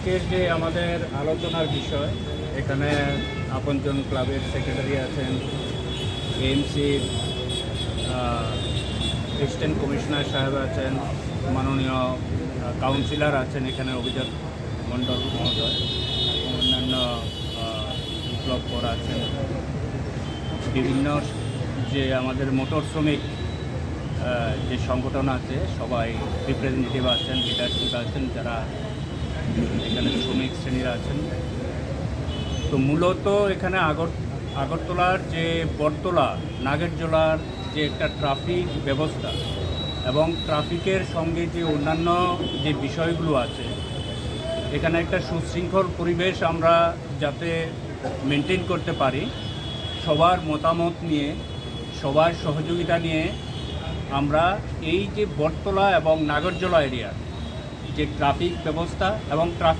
আজকের যে আমাদের আলোচনার বিষয়, এখানে আপনজন ক্লাবের সেক্রেটারি আছেন, এএমসির অ্যাসিস্ট্যান্ট কমিশনার সাহেব আছেন, মাননীয় কাউন্সিলর আছেন, এখানে অভিজিৎ মণ্ডল মহোদয়, অন্যান্য বিপ্লব কর আছেন, বিভিন্ন যে আমাদের মোটর শ্রমিক যে সংগঠন আছে সবাই রিপ্রেজেন্টেটিভ আছেন, লিডারশিপ আছেন, যারা এখানে শ্রমিক শ্রেণীরা আছেন। তো মূলত এখানে আগরতলার যে বটতলা নাগেরজোলার যে একটা ট্রাফিক ব্যবস্থা এবং ট্রাফিকের সঙ্গে যে অন্যান্য যে বিষয়গুলো আছে, এখানে একটা সুশৃঙ্খল পরিবেশ আমরা যাতে মেনটেন করতে পারি, সবার মতামত নিয়ে, সবার সহযোগিতা নিয়ে আমরা এই যে বটতলা এবং নাগরজোলা এরিয়া যে ট্রাফিক ব্যবস্থা এবং ট্রাফিক